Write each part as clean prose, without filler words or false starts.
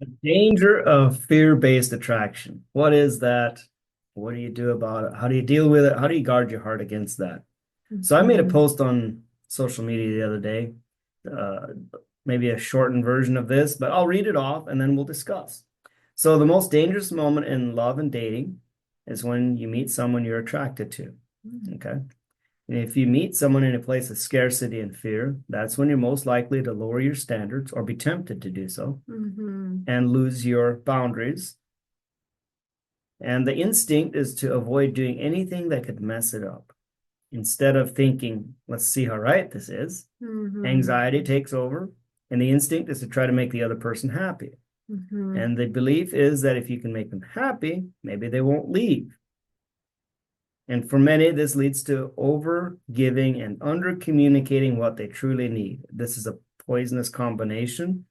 The danger of fear-based attraction. What is that? What do you do about it? How do you deal with it? How do you guard your heart against that? So I made a Mhm. post on social media the other day, uh, maybe a shortened version of this, but I'll read it off and then we'll discuss. So the most dangerous moment in love and dating is when you meet someone you're attracted to. Okay. And if you meet someone in a place of scarcity and fear, that's when you're most likely to lower your standards or be tempted to do so Mhm. and lose your boundaries. And the instinct is to avoid doing anything that could mess it up. Instead of thinking, let's see how right this is, Mhm. anxiety takes over, and the instinct is to try to make the other person happy. Mhm. And the belief is that if you can make them happy, maybe they won't leave. And for many, this leads to over giving and under communicating what they truly need. This is a poisonous combination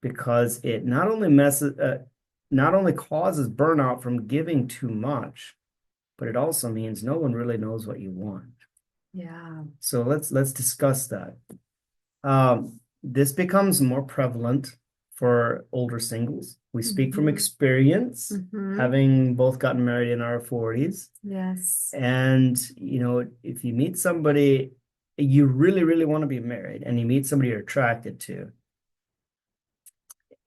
because it not only causes burnout from giving too much, but it also means no one really knows what you want. Yeah. So let's discuss that. This becomes more prevalent for older singles. We speak from Mhm. experience, Mhm. having both gotten married in our 40s. Yes. And, if you meet somebody you really, really want to be married and you meet somebody you're attracted to,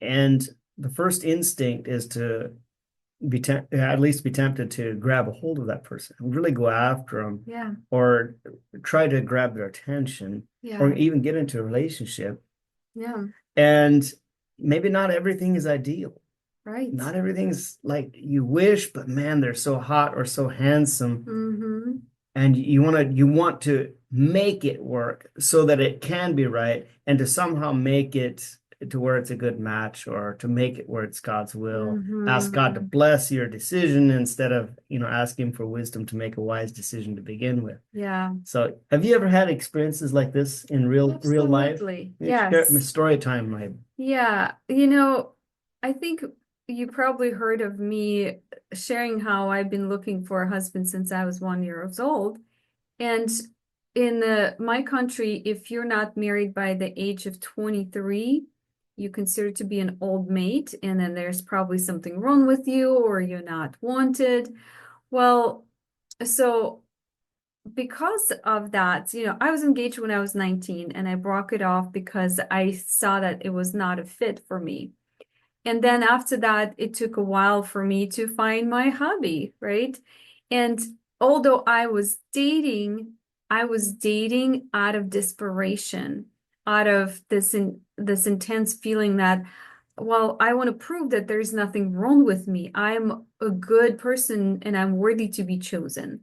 and the first instinct is to at least be tempted to grab a hold of that person and really go after them Yeah. or try to grab their attention or Yeah. even get into a relationship. Yeah. And maybe not everything is ideal. Right. Not everything's like you wish, but man, they're so hot or so handsome. Mhm. And you want to make it work so that it can be right and to somehow make it to where it's a good match or to make it where it's God's will. Ask God to Mhm. bless your decision instead of, asking for wisdom to make a wise decision to begin with. Yeah. So, have you ever had experiences like this in real life? Absolutely. Share Yes. story time, my. Yeah. I think you probably heard of me sharing how I've been looking for a husband since I was 1 year old. And in my country, if you're not married by the age of 23, you consider to be an old mate, and then there's probably something wrong with you or you're not wanted. Well, so because of that, I was engaged when I was 19 and I broke it off because I saw that it was not a fit for me. And then after that, it took a while for me to find my hobby, right? And although I was dating out of desperation, out of this intense feeling that, well, I want to prove that there's nothing wrong with me. I'm a good person and I'm worthy to be chosen.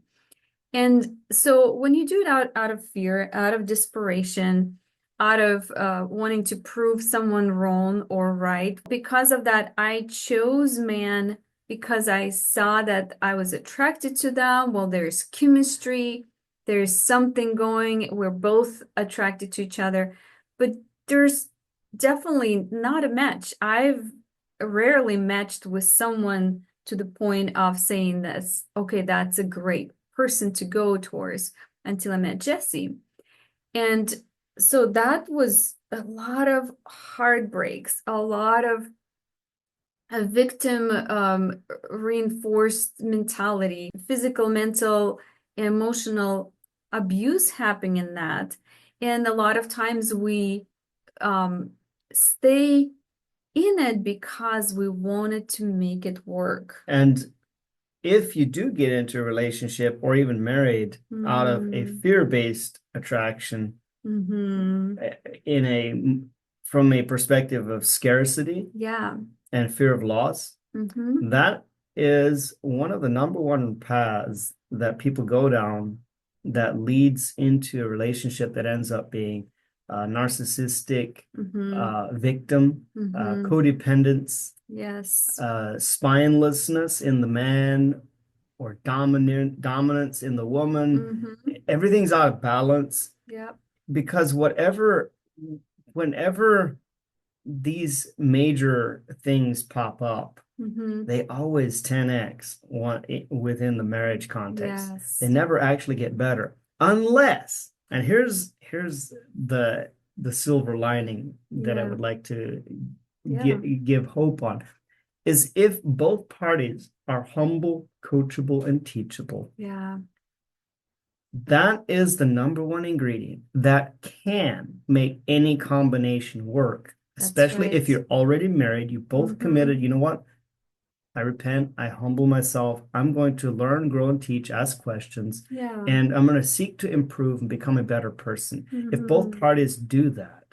And so when you do it out of fear, out of desperation, out of wanting to prove someone wrong or right, because of that, I chose man because I saw that I was attracted to them. Well, there's chemistry, there's something going, we're both attracted to each other, but there's definitely not a match. I've rarely matched with someone to the point of saying this, okay, that's a great person to go towards until I met Jesse. And so that was a lot of heartbreaks, a lot of a victim reinforced mentality, physical, mental, emotional abuse happening in that. And a lot of times we stay in it because we wanted to make it work. And if you do get into a relationship or even married out of a Mm-hmm. fear-based attraction, Mm-hmm. in a from a perspective of scarcity Yeah. and fear of loss, Mm-hmm. that is one of the number one paths that people go down that leads into a relationship that ends up being narcissistic, Mm-hmm. victim, Mm-hmm. codependence, Yes. spinelessness in the man or dominance in the woman. Mm-hmm. Everything's out of balance Yep. because whenever these major things pop up, Mm-hmm. they always 10x within the marriage context. They Yes. never actually get better unless, and here's the silver lining that I Yeah. would like to Yeah. give hope on is if both parties are humble, coachable, and teachable. Yeah. That is the number one ingredient that can make any combination work, That's especially right. if you're already married, you both Mm-hmm. committed. You know what? I repent, I humble myself. I'm going to learn, grow, and teach, ask questions, Yeah. and I'm going to seek to improve and become a better person. If both Mm-hmm. parties do that,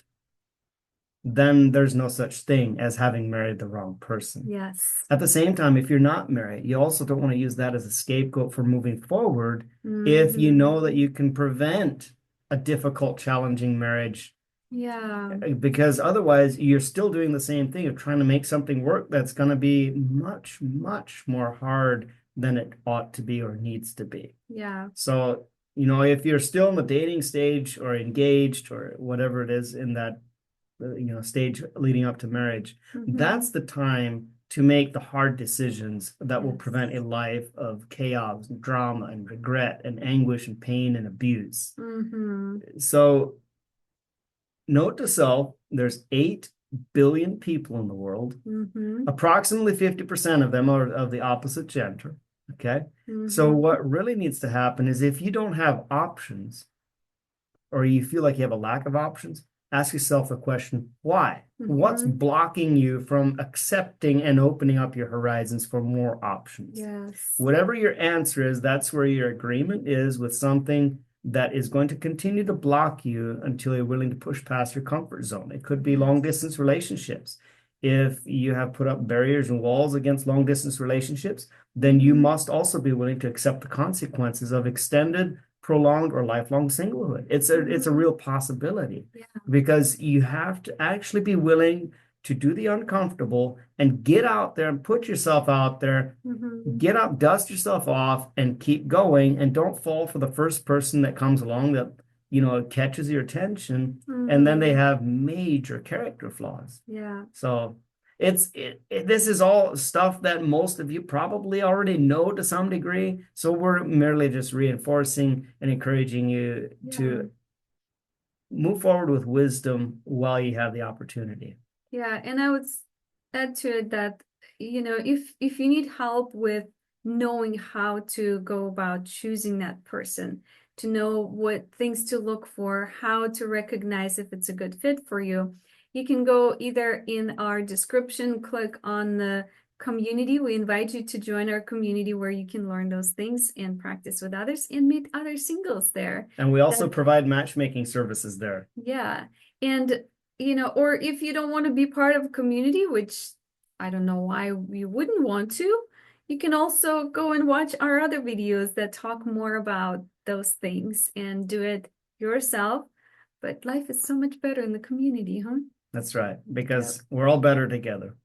then there's no such thing as having married the wrong person. Yes. At the same time, if you're not married, you also don't want to use that as a scapegoat for moving forward if you know that Mm-hmm. you can prevent a difficult, challenging marriage, Yeah. because otherwise you're still doing the same thing of trying to make something work that's going to be much, much more hard than it ought to be or needs to be. Yeah. So, if you're still in the dating stage or engaged or whatever it is in that stage leading up to marriage, Mm-hmm. that's the time to make the hard decisions that will Yes. prevent a life of chaos and drama and regret and anguish and pain and abuse. Mm-hmm. So note to self, there's 8 billion people in the world. Mm-hmm. Approximately 50% of them are of the opposite gender. Okay. So Mm-hmm. what really needs to happen is if you don't have options, or you feel like you have a lack of options, ask yourself the question, why? What's Mm-hmm. blocking you from accepting and opening up your horizons for more options? Yes. Whatever your answer is, that's where your agreement is with something that is going to continue to block you until you're willing to push past your comfort zone. It could be long Yes. distance relationships. If you have put up barriers and walls against long distance relationships, then you Mm-hmm. must also be willing to accept the consequences of extended, prolonged, or lifelong singlehood. It's a Mm-hmm. real possibility Yeah. because you have to actually be willing to do the uncomfortable and get out there and put yourself out there, Mm-hmm. get up, dust yourself off, and keep going. And don't fall for the first person that comes along that catches your attention, and then they Mm-hmm. have major character flaws. Yeah. So this is all stuff that most of you probably already know to some degree. So we're merely just reinforcing and encouraging you Yeah. to move forward with wisdom while you have the opportunity. Yeah. And I would add to it that, if you need help with knowing how to go about choosing that person, to know what things to look for, how to recognize if it's a good fit for you, you can go either in our description, click on the community. We invite you to join our community where you can learn those things and practice with others and meet other singles there. And we also That provide matchmaking services there. Yeah. And, or if you don't want to be part of a community, which I don't know why you wouldn't want to, you can also go and watch our other videos that talk more about those things and do it yourself. But life is so much better in the community, huh? That's right, Yep. because we're all better together.